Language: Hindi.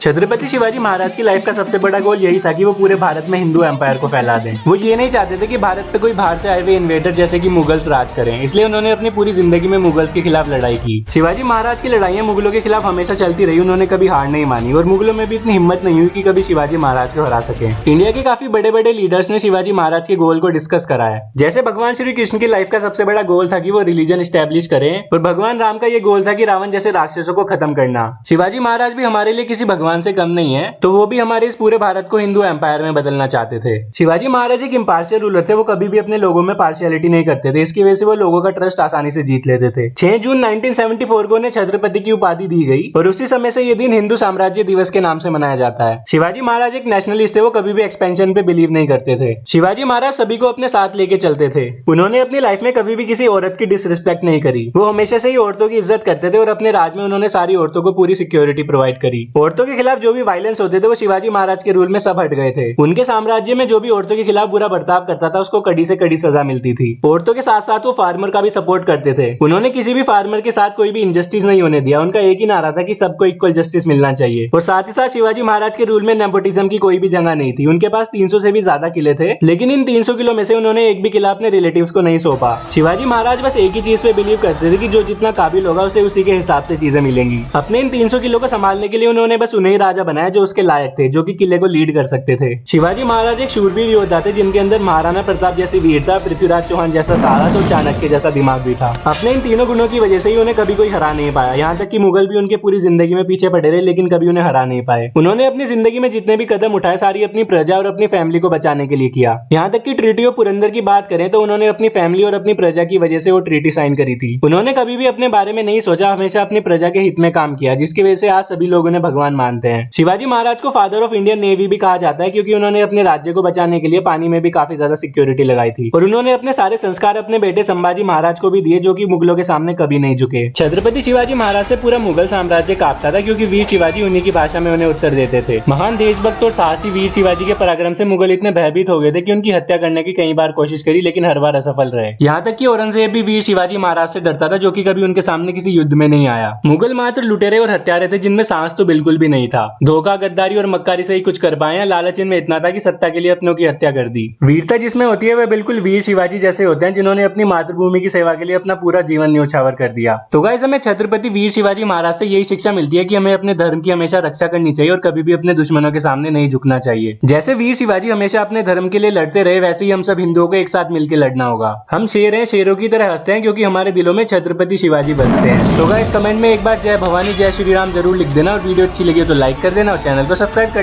छत्रपति शिवाजी महाराज की लाइफ का सबसे बड़ा गोल यही था कि वो पूरे भारत में हिंदू एम्पायर को फैला दें। वो ये नहीं चाहते थे कि भारत पे कोई बाहर से आए हुए इन्वेडर जैसे कि मुगल्स राज करें, इसलिए उन्होंने अपनी पूरी जिंदगी में मुगल्स के खिलाफ लड़ाई की। शिवाजी महाराज की लड़ाइयां मुगलों के खिलाफ हमेशा चलती रही, उन्होंने कभी हार नहीं मानी और मुगलों में भी इतनी हिम्मत नहीं हुई कि कभी शिवाजी महाराज को हरा सके। इंडिया के काफी बड़े बड़े लीडर्स ने शिवाजी महाराज के गोल को डिस्कस करा है। जैसे भगवान श्री कृष्ण की लाइफ का सबसे बड़ा गोल था कि वो रिलीजन स्टैब्लिश करें, और भगवान राम का ये गोल था कि रावण जैसे राक्षसों को खत्म करना। शिवाजी महाराज भी हमारे लिए किसी भगवान से कम नहीं है, तो वो भी हमारे इस पूरे भारत को हिंदू एम्पायर में बदलना चाहते थे। शिवाजी महाराज एक इम्पार्शियल रूलर थे, वो कभी भी अपने लोगों में पार्शियलिटी नहीं करते थे, इसकी वजह से वो लोगों का ट्रस्ट आसानी से जीत लेते थे। 6 जून 1974 को उन्हें छत्रपति की उपाधि दी गई और उसी समय से ये दिन हिंदू साम्राज्य दिवस के नाम से मनाया जाता है। शिवाजी महाराज एक नेशनलिस्ट थे, वो कभी भी एक्सपेंशन पे बिलीव नहीं करते थे। शिवाजी महाराज सभी को अपने साथ लेके चलते थे। उन्होंने अपनी लाइफ में कभी भी किसी औरत की डिसरिस्पेक्ट नहीं करी। वो हमेशा से ही औरतों की इज्जत करते थे और अपने राज में उन्होंने सारी औरतों को पूरी सिक्योरिटी प्रोवाइड करी। औरतों के खिलाफ जो भी वायलेंस होते थे वो शिवाजी महाराज के रूल में सब हट गए थे। उनके साम्राज्य में जो भी औरतों के खिलाफ बुरा बर्ताव करता था उसको कड़ी से कड़ी सजा मिलती थी। औरतों के साथ साथ वो फार्मर का भी सपोर्ट करते थे। उन्होंने किसी भी फार्मर के साथ कोई भी इनजस्टिस नहीं होने दिया। उनका एक ही नारा था कि सबको इक्वल जस्टिस मिलना चाहिए। और साथ ही साथ शिवाजी महाराज के रूल में नेपोटिज्म की कोई भी जगह नहीं थी। उनके पास 300 से भी ज्यादा किले थे, लेकिन इन 300 किलों में से उन्होंने एक भी किला अपने रिलेटिव्स को नहीं सौंपा। शिवाजी महाराज बस एक ही चीज पे बिलीव करते थे कि जो जितना काबिल होगा उसे उसी के हिसाब से चीजें मिलेंगी। अपने इन 300 किलों को संभालने के लिए उन्होंने बस उन्हें राजा बनाया जो उसके लायक थे, जो कि किले को लीड कर सकते थे। शिवाजी महाराज एक शूरवीर योद्धा थे, जिनके अंदर महाराणा प्रताप जैसी वीरता, पृथ्वीराज चौहान जैसा साहस और चाणक्य जैसा दिमाग भी था। अपने इन तीनों गुणों की वजह से ही उन्हें कभी कोई हरा नहीं पाया। यहाँ तक कि मुगल भी उनके पूरी जिंदगी में पीछे पड़े रहे, लेकिन कभी उन्हें हरा नहीं पाए। उन्होंने अपनी जिंदगी में जितने भी कदम उठाए सारी अपनी प्रजा और अपनी फैमिली को बचाने के लिए किया। यहाँ तक कि ट्रीटी ऑफ पुरंदर की बात करें तो उन्होंने अपनी फैमिली और अपनी प्रजा की वजह से वो ट्रीटी साइन करी थी। उन्होंने कभी भी अपने बारे में नहीं सोचा, हमेशा अपनी प्रजा के हित में काम किया, जिसकी वजह से आज सभी लोग उन्हें भगवान मानते हैं। शिवाजी महाराज को फादर ऑफ इंडियन नेवी भी कहा जाता है, क्योंकि उन्होंने अपने राज्य को बचाने के लिए पानी में भी काफी ज्यादा सिक्योरिटी लगाई थी। और उन्होंने अपने सारे संस्कार अपने बेटे संभाजी महाराज को भी दिए, जो कि मुगलों के सामने कभी नहीं झुके। छत्रपति शिवाजी महाराज से पूरा मुगल साम्राज्य कांपता था, क्योंकि वीर शिवाजी उन्हीं की भाषा में उन्हें उत्तर देते थे। महान देशभक्त और साहसी वीर शिवाजी के पराक्रम से मुगल इतने भयभीत हो गए थे कि उनकी हत्या करने की कई बार कोशिश करी, लेकिन हर बार असफल रहे। यहाँ तक कि औरंगजेब भी वीर शिवाजी महाराज से डरता था, जो कि कभी उनके सामने किसी युद्ध में नहीं आया। मुगल मात्र लुटेरे और हत्यारे थे, जिनमें साहस तो बिल्कुल भी नहीं था। धोखा, गद्दारी और मक्कारी से ही कुछ कर पाए, लालच इनमें इतना था कि सत्ता के लिए अपनों की हत्या कर दी। वीरता जिसमें होती है वह बिल्कुल वीर शिवाजी जैसे होते हैं, जिन्होंने अपनी मातृभूमि की सेवा के लिए अपना पूरा जीवन न्योछावर कर दिया। तो गाइस, हमें छत्रपति वीर शिवाजी महाराज से यही शिक्षा मिलती है कि हमें अपने धर्म की हमेशा रक्षा करनी चाहिए और कभी भी अपने दुश्मनों के सामने नहीं झुकना चाहिए। जैसे वीर शिवाजी हमेशा अपने धर्म के लिए लड़ते रहे, वैसे ही हम सब हिंदुओं को एक साथ मिलकर लड़ना होगा। हम शेर हैं, शेरों की तरह हंसते हैं, क्योंकि हमारे दिलों में छत्रपति शिवाजी बसते हैं। तो गाइस, कमेंट में एक बार जय भवानी जय श्री राम जरूर लिख देना, और वीडियो अच्छी लगी तो लाइक कर देना और चैनल को सब्सक्राइब कर